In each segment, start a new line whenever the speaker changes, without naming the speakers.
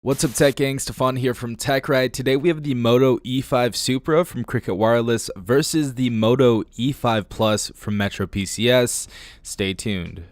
What's up, Tech Gang? Stefan here from TechRight. Today we have the Moto E5 Supra from Cricket Wireless versus the Moto E5 Plus from Metro PCS. Stay tuned.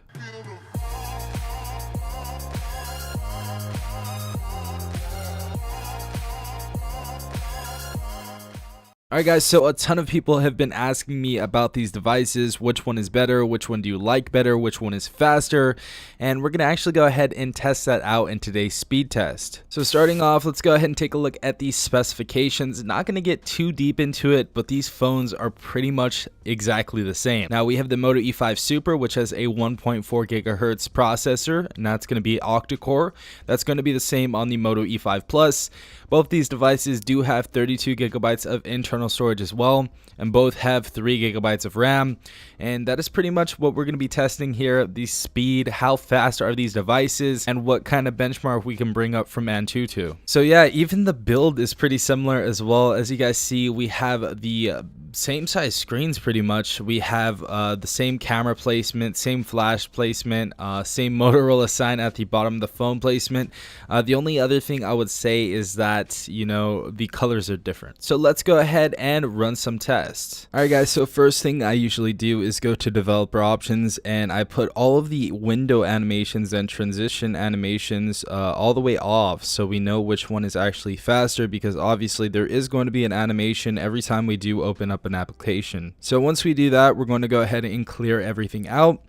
Alright guys, so a ton of people have been asking me about these devices, which one is better, which one do you like better, which one is faster, and we're going to actually go ahead and test that out in today's speed test. So starting off, let's go ahead and take a look at these specifications. Not going to get too deep into it, but these phones are pretty much exactly the same. Now we have the Moto E5 Supra, which has a 1.4 gigahertz processor, and that's going to be octa-core. That's going to be the same on the Moto E5 Plus. Both these devices do have 32 gigabytes of internal storage as well, and both have 3 gigabytes of RAM, and that is pretty much what we're going to be testing here. The speed, how fast are these devices, and what kind of benchmark we can bring up from Antutu. So yeah, even the build is pretty similar as well. As you guys see, we have the same size screens pretty much. We have the same camera placement, same flash placement, same Motorola sign at the bottom of the phone placement. The only other thing I would say is that, you know, the colors are different. So let's go ahead and run some tests. Alright guys, so first thing I usually do is go to developer options, and I put all of the window animations and transition animations all the way off, so we know which one is actually faster, because obviously there is going to be an animation every time we do open up an application. So once we do that, we're going to go ahead and clear everything out,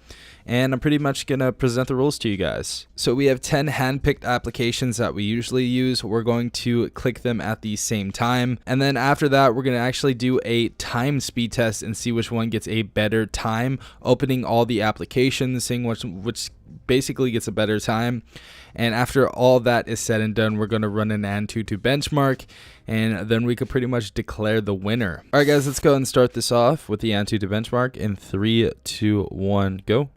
and I'm pretty much going to present the rules to you guys. So we have 10 hand-picked applications that we usually use. We're going to click them at the same time, and then after that we're going to actually do a time speed test and see which one gets a better time, opening all the applications, seeing which basically gets a better time. And after all that is said and done, we're going to run an Antutu Benchmark, and then we could pretty much declare the winner. Alright guys, let's go and start this off with the Antutu Benchmark in 3, 2, 1, go.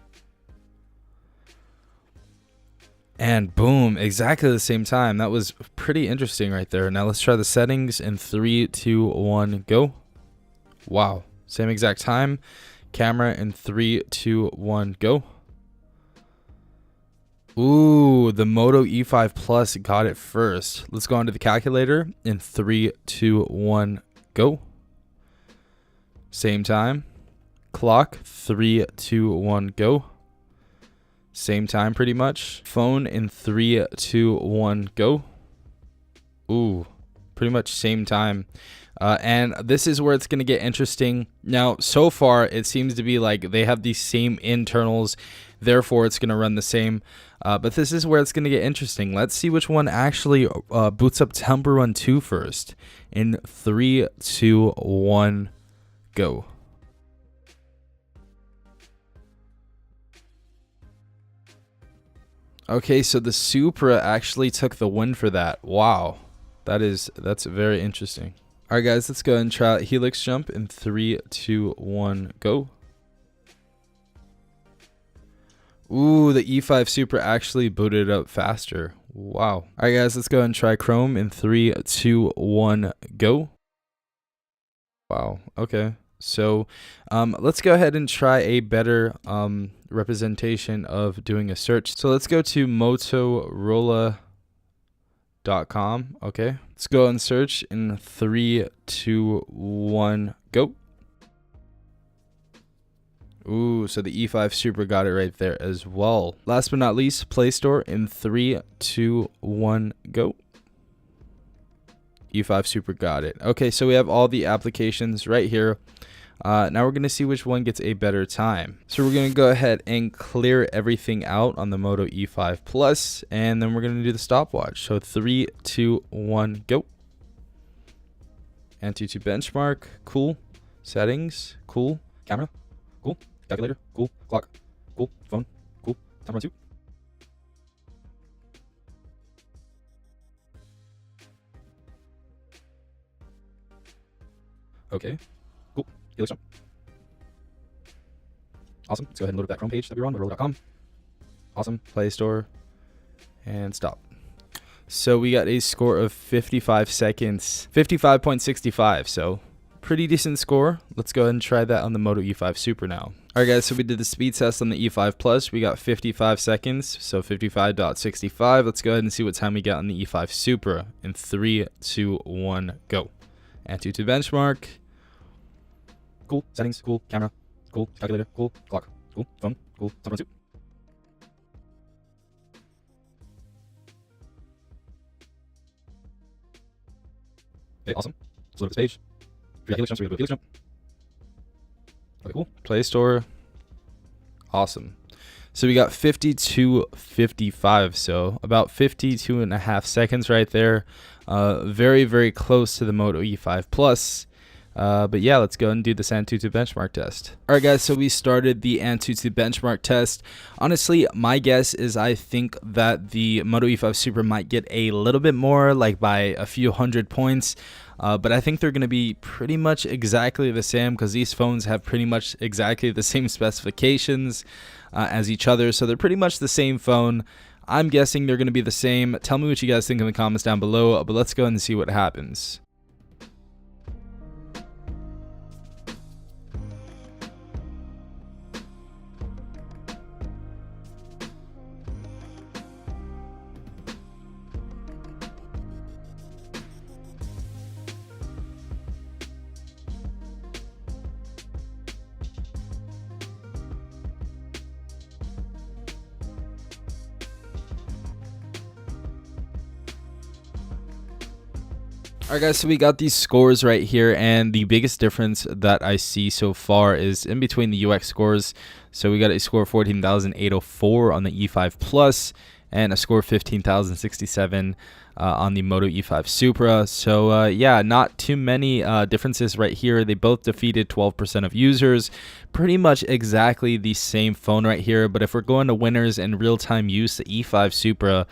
And boom, exactly the same time. That was pretty interesting right there. Now let's try the settings in 3, 2, 1, go. Wow, same exact time. Camera in 3, 2, 1, go. Ooh, the Moto E5 Plus got it first. Let's go on to the calculator in 3, 2, 1, go. Same time. Clock, 3, 2, 1, go. Same time pretty much. Phone in 3, 2, 1, go. Ooh, pretty much same time. And this is where it's going to get interesting. Now, so far, it seems to be like they have the same internals, therefore it's going to run the same. But this is where it's going to get interesting. Let's see which one actually boots up Temple Run 2 first. In 3, 2, 1, go. Okay, so the Supra actually took the win for that. Wow, that's very interesting. All right, guys, let's go and try out Helix Jump in 3, 2, 1, go. Ooh, the E5 Supra actually booted up faster. Wow. All right, guys, let's go and try Chrome in 3, 2, 1, go. Wow. Okay. So let's go ahead and try a better representation of doing a search. So let's go to Motorola.com. Okay, let's go and search in 3, 2, 1, go. Ooh, so the E5 Supra got it right there as well. Last but not least, Play Store in 3, 2, 1, go. E5 Supra got it. Okay, so we have all the applications right here. Now we're going to see which one gets a better time. So we're going to go ahead and clear everything out on the Moto E5 Plus, and then we're going to do the stopwatch. So 3, 2, 1, go. Antutu Benchmark, cool. Settings, cool. Camera, cool. Calculator, cool. Clock, cool. Phone, cool. Time run 2. Okay. Cool. Helix Jump. Awesome. Let's go ahead and load up that Chrome page that we were on, Motorola.com. Awesome. Play Store. And stop. So we got a score of 55 seconds. 55.65. So pretty decent score. Let's go ahead and try that on the Moto E5 Supra now. Alright guys, so we did the speed test on the E5 Plus. We got 55 seconds, so 55.65. Let's go ahead and see what time we got on the E5 Supra in 3, 2, 1, go. Antutu Benchmark. Cool. Settings. Cool. Camera. Cool. Calculator. Cool. Clock. Cool. Phone. Cool. Someone too. Okay, awesome. Let's load up this page. Free Helix jump, so we go to Helix jump. Okay, cool. Play Store. Awesome. So we got 52.55, so about 52.5 seconds right there. Very, very close to the Moto E5 Plus. But yeah, let's go and do this Antutu benchmark test. Alright guys, so we started the Antutu benchmark test. Honestly, my guess is I think that the Moto E5 Supra might get a little bit more, like by a few hundred points. But I think they're going to be pretty much exactly the same because these phones have pretty much exactly the same specifications as each other. So they're pretty much the same phone. I'm guessing they're going to be the same. Tell me what you guys think in the comments down below, but let's go and see what happens. Alright guys, so we got these scores right here, and the biggest difference that I see so far is in between the UX scores. So we got a score of 14,804 on the E5 Plus and a score of 15,067 on the Moto E5 Supra. So yeah, not too many differences right here. They both defeated 12% of users. Pretty much exactly the same phone right here, but if we're going to winners in real-time use, the E5 Supra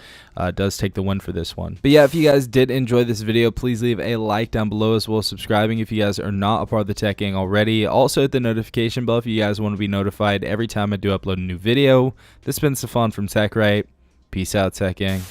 does take the win for this one. But yeah, if you guys did enjoy this video, please leave a like down below, as well as subscribing if you guys are not a part of the tech gang already. Also hit the notification bell if you guys want to be notified every time I do upload a new video. This has been Stefan from TechRight. Peace out, tech gang.